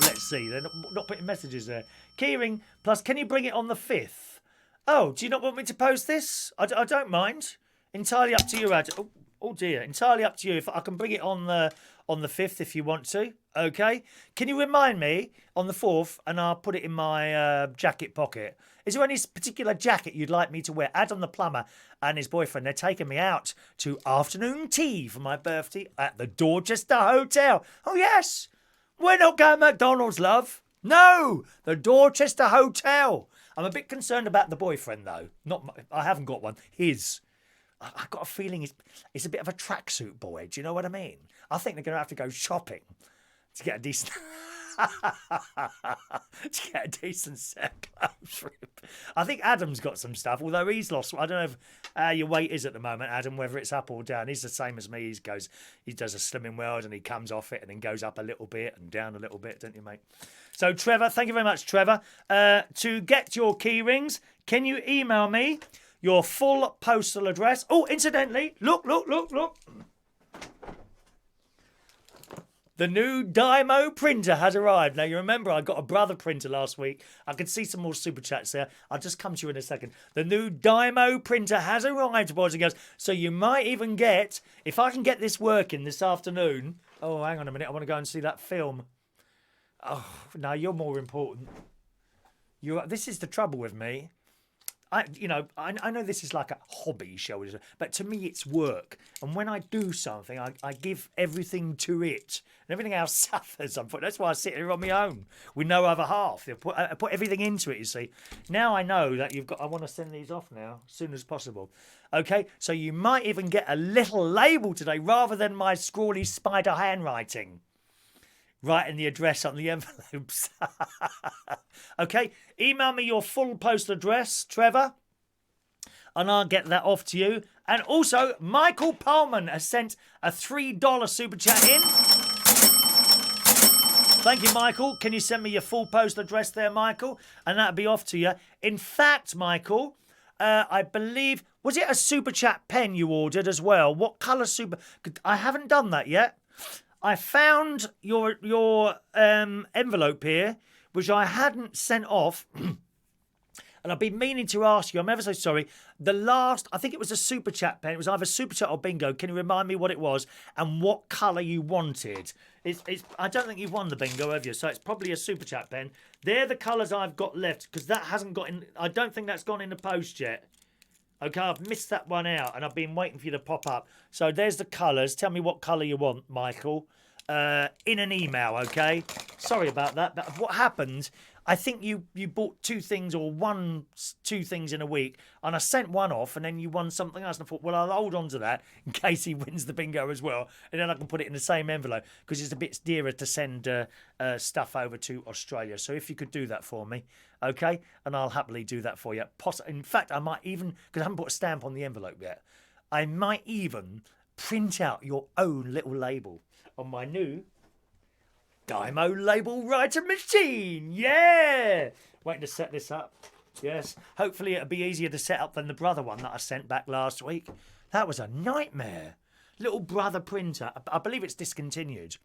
Let's see. They're not putting messages there. Keyring plus, can you bring it on the 5th? Oh, do you not want me to post this? I don't mind. Entirely up to you, Adam. Oh dear, entirely up to you. If I can bring it on the 5th if you want to. Okay. Can you remind me on the 4th and I'll put it in my jacket pocket. Is there any particular jacket you'd like me to wear? Adam the Plumber and his boyfriend, they're taking me out to afternoon tea for my birthday at the Dorchester Hotel. Oh, yes. We're not going to McDonald's, love. No, the Dorchester Hotel. I'm a bit concerned about the boyfriend, though. I haven't got one. His. I've got a feeling it's a bit of a tracksuit boy. Do you know what I mean? I think they're going to have to go shopping to get a decent... to get a decent set of clothes for him. I think Adam's got some stuff, although he's lost. I don't know if your weight is at the moment, Adam, whether it's up or down. He's the same as me. He does a slimming world and he comes off it and then goes up a little bit and down a little bit, don't you, mate? So, Trevor, thank you very much, Trevor. To get your key rings, can you email me your full postal address? Oh, incidentally, look. The new Dymo printer has arrived. Now, you remember I got a brother printer last week. I can see some more super chats there. I'll just come to you in a second. The new Dymo printer has arrived, boys and girls. So you might even get, if I can get this working this afternoon. Oh, hang on a minute. I want to go and see that film. Oh, no, you're more important. This is the trouble with me. I know this is like a hobby show, but to me it's work. And when I do something, I give everything to it. And everything else suffers. That's why I sit here on my own with no other half. I put everything into it, you see. Now I know that I want to send these off now as soon as possible. Okay, so you might even get a little label today rather than my scrawly spider handwriting. Writing the address on the envelopes. Okay, email me your full postal address, Trevor, and I'll get that off to you. And also, Michael Pullman has sent a $3 super chat in. Thank you, Michael. Can you send me your full postal address there, Michael? And that'll be off to you. In fact, Michael, I believe, was it a super chat pen you ordered as well? What colour super? I haven't done that yet. I found your envelope here, which I hadn't sent off. And I've been meaning to ask you, I'm ever so sorry. I think it was a super chat pen. It was either super chat or bingo. Can you remind me what it was and what colour you wanted? I don't think you've won the bingo, have you? So it's probably a super chat pen. They're the colours I've got left because that hasn't got in. I don't think that's gone in the post yet. Okay, I've missed that one out and I've been waiting for you to pop up. So there's the colours. Tell me what colour you want, Michael, in an email, okay? Sorry about that. But what happened, I think you bought 2 things or two things in a week, and I sent one off, and then you won something else. And I thought, well, I'll hold on to that in case he wins the bingo as well, and then I can put it in the same envelope because it's a bit dearer to send stuff over to Australia. So if you could do that for me, okay, and I'll happily do that for you. In fact, I might even, because I haven't put a stamp on the envelope yet, I might even print out your own little label on my new Dymo label writer machine. Yeah! Waiting to set this up. Yes. Hopefully it'll be easier to set up than the brother one that I sent back last week. That was a nightmare. Little brother printer. I believe it's discontinued.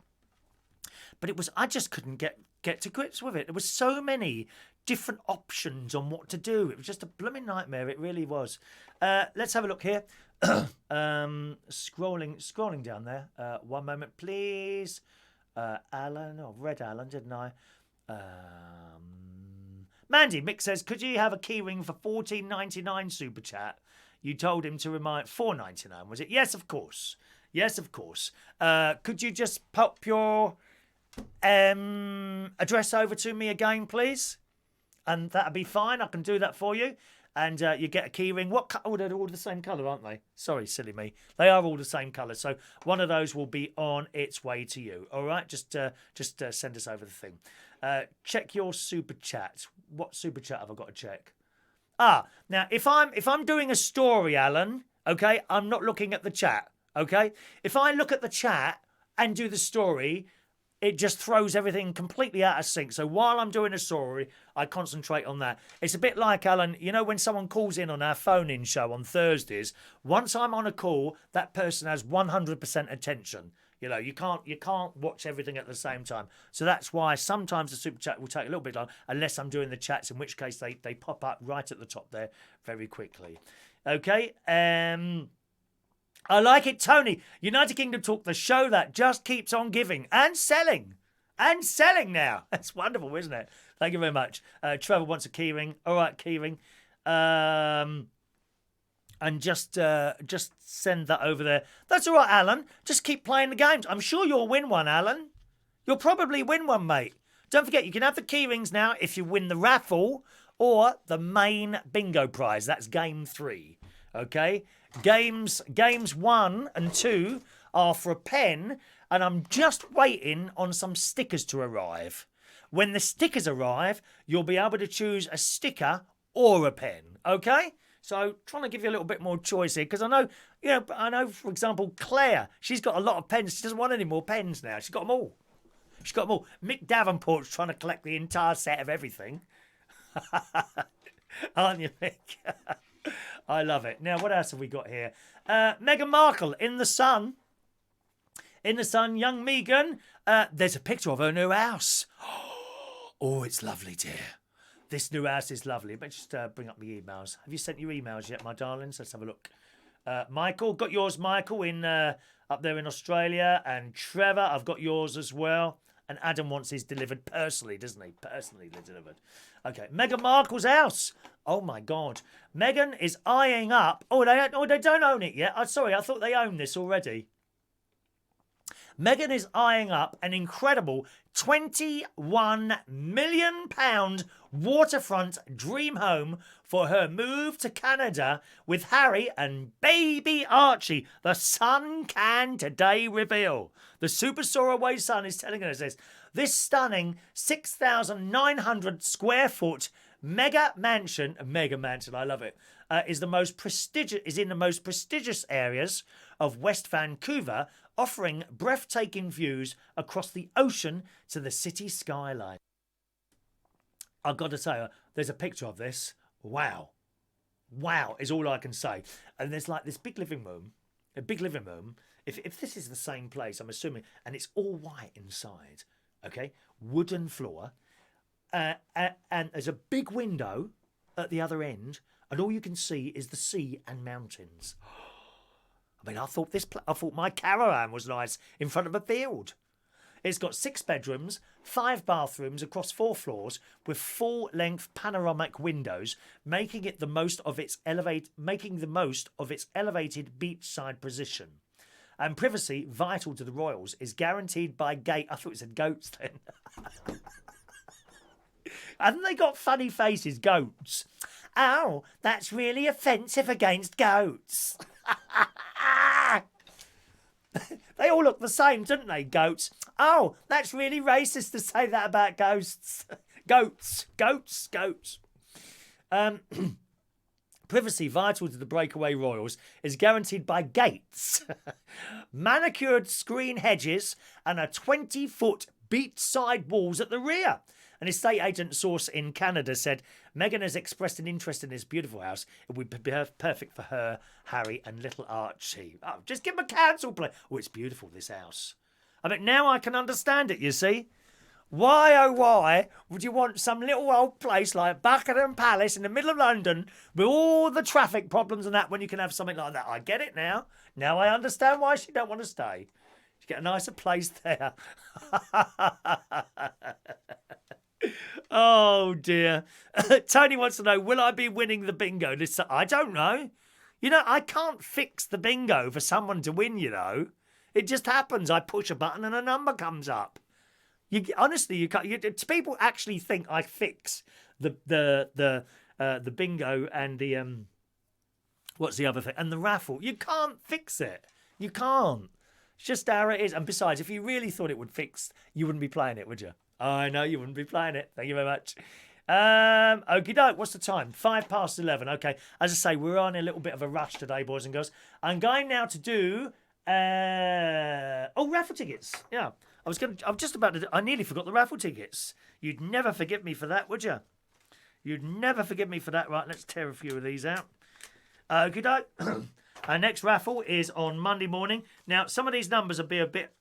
But I just couldn't get to grips with it. There were so many different options on what to do. It was just a blooming nightmare. It really was. Let's have a look here. Scrolling down there. One moment, please. Alan, I've read Alan, didn't I? Mandy, Mick says, could you have a keyring for $14.99 super chat? You told him to remind $4.99, was it? Yes, of course. Yes, of course. Could you just pop your address over to me again, please? And that'll be fine. I can do that for you. And you get a keyring. Oh, they're all the same colour, aren't they? Sorry, silly me. They are all the same colour. So one of those will be on its way to you. All right? Just send us over the thing. Check your super chat. What super chat have I got to check? Now if I'm doing a story, Alan, okay, I'm not looking at the chat. Okay? If I look at the chat and do the story, it just throws everything completely out of sync. So while I'm doing a story, I concentrate on that. It's a bit like, Alan, you know when someone calls in on our phone-in show on Thursdays, once I'm on a call, that person has 100% attention. You know, you can't watch everything at the same time. So that's why sometimes the super chat will take a little bit long, unless I'm doing the chats, in which case they pop up right at the top there very quickly. Okay, I like it, Tony. United Kingdom Talk, the show that just keeps on giving and selling. And selling now. That's wonderful, isn't it? Thank you very much. Trevor wants a keyring. All right, keyring. And just send that over there. That's all right, Alan. Just keep playing the games. I'm sure you'll win one, Alan. You'll probably win one, mate. Don't forget, you can have the keyrings now if you win the raffle or the main bingo prize. That's game 3. Okay? Games 1 and 2 are for a pen, and I'm just waiting on some stickers to arrive. When the stickers arrive, you'll be able to choose a sticker or a pen. Okay? So trying to give you a little bit more choice here, because I know, for example, Claire, she's got a lot of pens. She doesn't want any more pens now. She's got them all. Mick Davenport's trying to collect the entire set of everything. Aren't you, Mick? I love it. Now, what else have we got here? Meghan Markle in the sun. In the sun, young Meghan. There's a picture of her new house. Oh, it's lovely, dear. This new house is lovely. But just bring up my emails. Have you sent your emails yet, my darlings? Let's have a look. Michael, got yours, Michael, in up there in Australia. And Trevor, I've got yours as well. And Adam wants his delivered personally, doesn't he? Personally delivered. Okay, Meghan Markle's house. Oh, my God. Meghan is eyeing up. Oh, they don't own it yet. Sorry, I thought they owned this already. Meghan is eyeing up an incredible £21 million waterfront dream home for her move to Canada with Harry and baby Archie. The Sun can today reveal. The Super Soaraway Sun is telling us this stunning 6,900 square foot mega mansion, I love it, is in the most prestigious areas of West Vancouver, offering breathtaking views across the ocean to the city skyline. I've got to say, there's a picture of this. Wow is all I can say. And there's like this big living room. If this is the same place, I'm assuming, and it's all white inside, okay, wooden floor, and there's a big window at the other end, and all you can see is the sea and mountains. I mean, I thought my caravan was nice in front of a field. It's got 6 bedrooms, 5 bathrooms across 4 floors, with full-length panoramic windows, making the most of its elevated beachside position. And privacy, vital to the royals, is guaranteed by gate. I thought it said goats then. Haven't they got funny faces, goats? Oh, that's really offensive against goats. They all look the same, don't they, goats? Oh, that's really racist to say that about ghosts. Goats. Privacy vital to the breakaway royals is guaranteed by gates, manicured screen hedges, and a 20-foot beachside walls at the rear. An estate agent source in Canada said Meghan has expressed an interest in this beautiful house. It would be perfect for her, Harry, and little Archie. Oh, just give them a council play. Oh, it's beautiful, this house. I mean, now I can understand it, you see. Why, oh why, would you want some little old place like Buckingham Palace in the middle of London with all the traffic problems and that when you can have something like that? I get it now. Now I understand why she don't want to stay. She get a nicer place there. Oh, dear. Tony wants to know, will I be winning the bingo this time? I don't know. You know, I can't fix the bingo for someone to win, you know. It just happens. I push a button and a number comes up. Honestly, you can't. People actually think I fix the bingo and the what's the other thing, and the raffle. You can't fix it. You can't. It's just how it is. And besides, if you really thought it would fix, you wouldn't be playing it, would you? I know you wouldn't be playing it. Thank you very much. Okie doke. What's the time? 11:05. Okay. As I say, we're on a little bit of a rush today, boys and girls. I'm going now to do raffle tickets. Yeah. I nearly forgot the raffle tickets. You'd never forgive me for that, would you? You'd never forgive me for that. Right, let's tear a few of these out. Okie doke. Our next raffle is on Monday morning. Now, some of these numbers will be a bit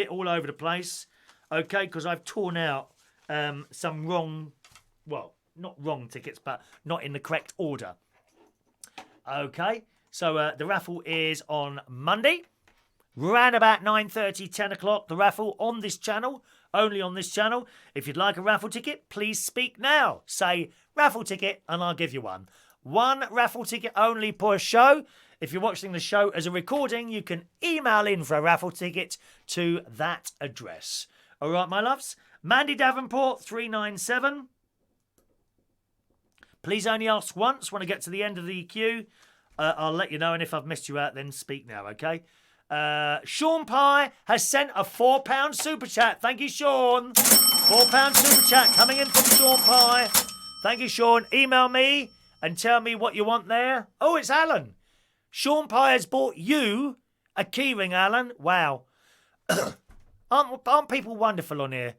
all over the place, okay, because I've torn out some wrong, well, not wrong tickets, but not in the correct order. Okay, so the raffle is on Monday. Round about 9:30, 10 o'clock, the raffle on this channel, only on this channel. If you'd like a raffle ticket, please speak now. Say, raffle ticket, and I'll give you one. One raffle ticket only per show. If you're watching the show as a recording, you can email in for a raffle ticket to that address. All right, my loves. Mandy Davenport, 397. Please only ask once when I get to the end of the queue. I'll let you know, and if I've missed you out, then speak now, okay? Sean Pye has sent a £4 super chat. Thank you, Sean. £4 super chat coming in from Sean Pye. Thank you, Sean. Email me and tell me what you want there. Oh, it's Alan. Sean Pye has bought you a keyring, Alan. Wow. Aren't people wonderful on here?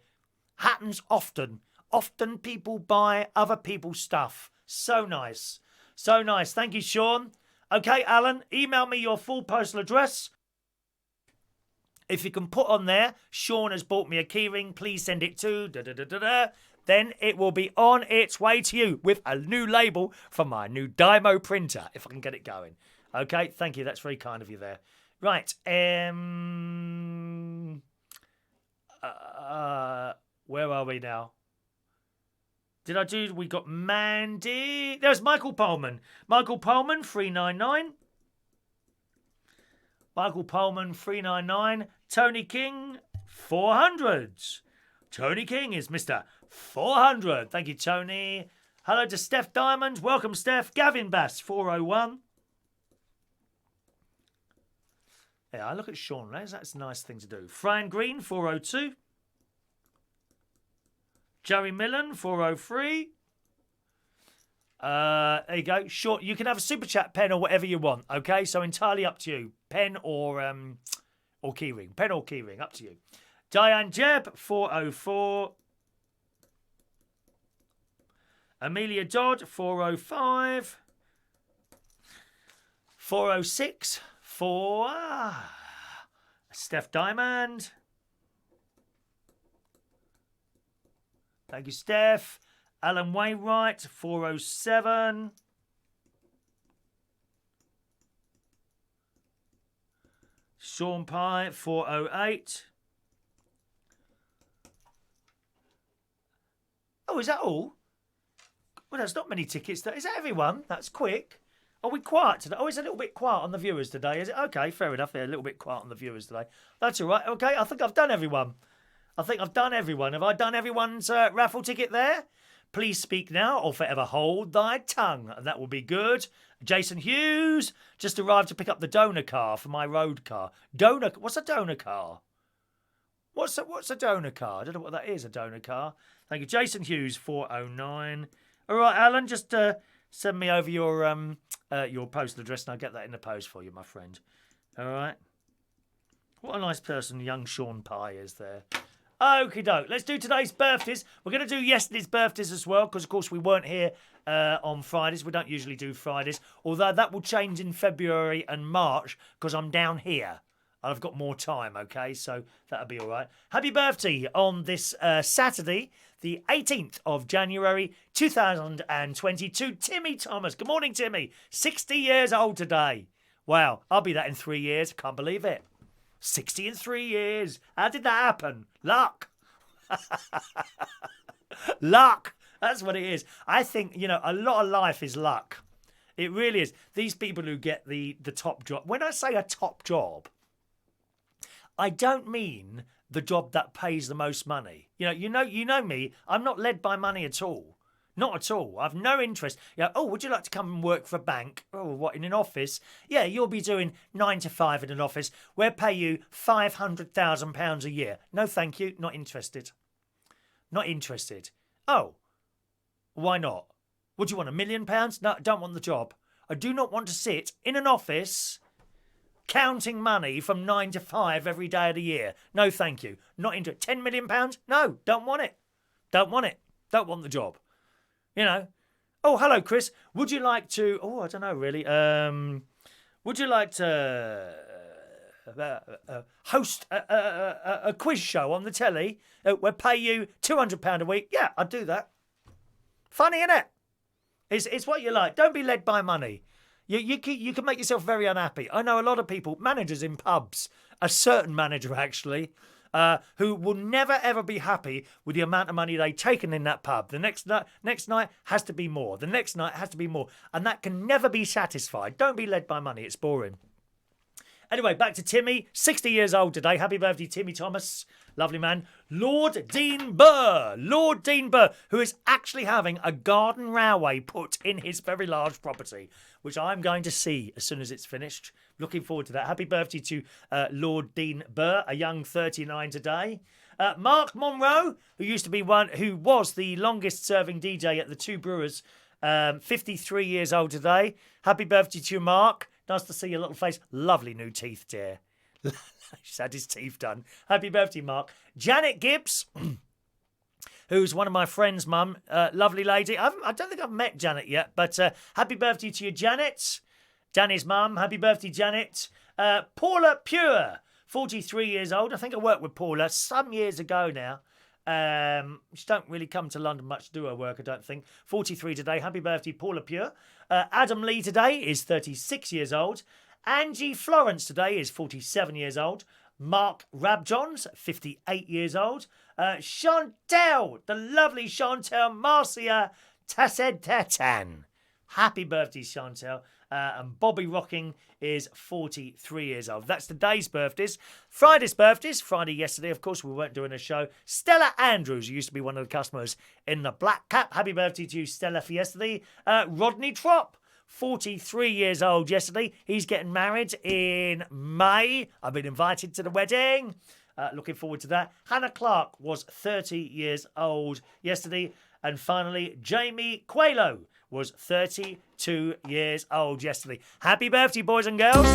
Happens often. Often people buy other people's stuff. So nice. So nice. Thank you, Sean. Okay, Alan, email me your full postal address. If you can put on there, Sean has bought me a keyring, please send it to then it will be on its way to you with a new label for my new Dymo printer, if I can get it going. Okay, thank you. That's very kind of you there. Right. Where are we now? We got Mandy. There's Michael Pullman. Michael Pullman, 399. Michael Pullman, 399. Tony King, 400. Tony King is Mr. 400. Thank you, Tony. Hello to Steph Diamond. Welcome, Steph. Gavin Bass, 401. Yeah, I look at Sean. That's a nice thing to do. Fran Green, 402. Jerry Millen, 403. There you go. Sure, you can have a super chat, pen, or whatever you want. Okay, so entirely up to you. Pen or keyring. Pen or keyring, up to you. Diane Jebb, 404. Amelia Dodd, 405. 406. Steph Diamond. Thank you, Steph. Alan Wainwright, 407. Sean Pye, 408. Oh, is that all? Well, that's not many tickets. Is that everyone? That's quick. Are we quiet today? Oh, it's a little bit quiet on the viewers today, is it? Okay, fair enough. They're a little bit quiet on the viewers today. That's all right. Okay, I think I've done everyone. Have I done everyone's raffle ticket there? please speak now or forever hold thy tongue. That will be good. Jason Hughes just arrived to pick up the donor car for my road car. Donor? What's a donor car? What's a donor car? I don't know what that is, a donor car. Thank you. Jason Hughes, 409. All right, Alan, just send me over your postal address and I'll get that in the post for you, my friend. All right. What a nice person young Sean Pye is there. Okie doke. Let's do today's birthdays. We're going to do yesterday's birthdays as well because, of course, we weren't here on Fridays. We don't usually do Fridays, although that will change in February and March because I'm down here. I've got more time, okay? So that'll be all right. Happy birthday on this Saturday, the 18th of January, 2022. Timmy Thomas. Good morning, Timmy. 60 years old today. Wow, I'll be that in 3 years. Can't believe it. 60 in 3 years. How did that happen? Luck. Luck. That's what it is. I think, a lot of life is luck. It really is. These people who get the top job. When I say a top job, I don't mean the job that pays the most money. You know me. I'm not led by money at all. Not at all. I've no interest. Would you like to come and work for a bank? Oh, what, in an office? Yeah, you'll be doing 9 to 5 in an office. We'll pay you £500,000 a year. No, thank you. Not interested. Not interested. Oh, why not? Would you want £1 million? No, I don't want the job. I do not want to sit in an office counting money from 9 to 5 every day of the year. No, thank you. Not into it. £10 million? No, don't want it. Don't want it. Don't want the job. Oh, hello, Chris. Would you like to... Oh, I don't know, really. Would you like to host a quiz show on the telly? We'll pay you £200 a week. Yeah, I'd do that. Funny, innit? It's what you like. Don't be led by money. You can make yourself very unhappy. I know a lot of people, managers in pubs, a certain manager actually, who will never ever be happy with the amount of money they've taken in that pub. The next night has to be more. The next night has to be more. And that can never be satisfied. Don't be led by money. It's boring. Anyway, back to Timmy, 60 years old today. Happy birthday, Timmy Thomas. Lovely man. Lord Dean-Burr. Lord Dean-Burr, who is actually having a garden railway put in his very large property, which I'm going to see as soon as it's finished. Looking forward to that. Happy birthday to Lord Dean-Burr, a young 39 today. Mark Monroe, who was the longest serving DJ at the Two Brewers, 53 years old today. Happy birthday to you, Mark. Nice to see your little face. Lovely new teeth, dear. She's had his teeth done. Happy birthday, Mark. Janet Gibbs, who's one of my friend's mum. Lovely lady. I don't think I've met Janet yet, but happy birthday to you, Janet. Danny's mum. Happy birthday, Janet. Paula Pure, 43 years old. I think I worked with Paula some years ago now. She don't really come to London much to do her work, I don't think. 43 today. Happy birthday, Paula Pure. Adam Lee today is 36 years old. Angie Florence today is 47 years old. Mark Rabjohns, 58 years old. Chantel, the lovely Chantel Marcia Tassedtatan. Happy birthday, Chantel. And Bobby Rocking is 43 years old. That's today's birthdays. Friday's birthdays. Friday yesterday, of course, we weren't doing a show. Stella Andrews, who used to be one of the customers in the black cap. Happy birthday to you, Stella, for yesterday. Rodney Trop, 43 years old yesterday. He's getting married in May. I've been invited to the wedding. Looking forward to that. Hannah Clark was 30 years old yesterday. And finally, Jamie Quaylo was 32 years old yesterday. Happy birthday, boys and girls.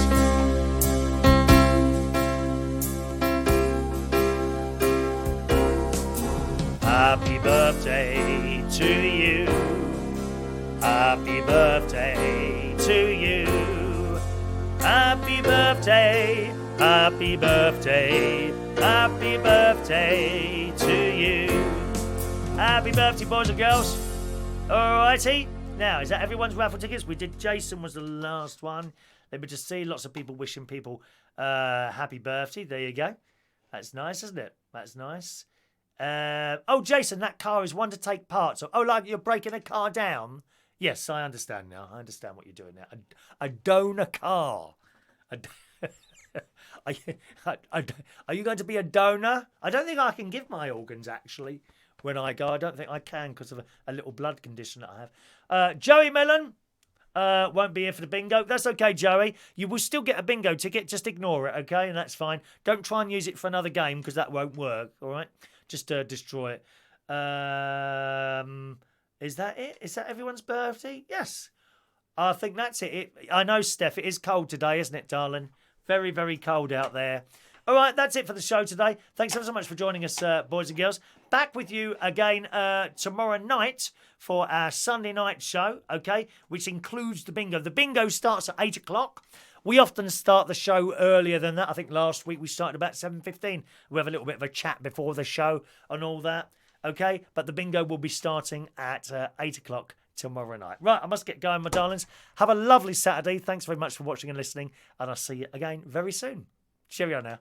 Happy birthday to you. Happy birthday to you. Happy birthday. Happy birthday. Happy birthday to you. Happy birthday, boys and girls. Alrighty. Now, is that everyone's raffle tickets? We did. Jason was the last one. Let me just see. Lots of people wishing people happy birthday. There you go. That's nice, isn't it? That's nice. Oh, Jason, that car is one to take part. So, like you're breaking a car down? Yes, I understand now. I understand what you're doing now. A donor car. Are you going to be a donor? I don't think I can give my organs, actually. when I go. I don't think I can because of a little blood condition that I have. Joey Mellon won't be here for the bingo. That's okay, Joey. You will still get a bingo ticket. Just ignore it, okay? And that's fine. Don't try and use it for another game because that won't work, all right? Just destroy it. Is that it? Is that everyone's birthday? Yes. I think that's it. I know, Steph, it is cold today, isn't it, darling? Very, very cold out there. All right, that's it for the show today. Thanks ever so much for joining us, boys and girls. Back with you again tomorrow night for our Sunday night show, okay, which includes the bingo. The bingo starts at 8 o'clock. We often start the show earlier than that. I think last week we started about 7:15. We have a little bit of a chat before the show and all that, okay? But the bingo will be starting at 8 o'clock tomorrow night. Right, I must get going, my darlings. Have a lovely Saturday. Thanks very much for watching and listening, and I'll see you again very soon. Cheerio now.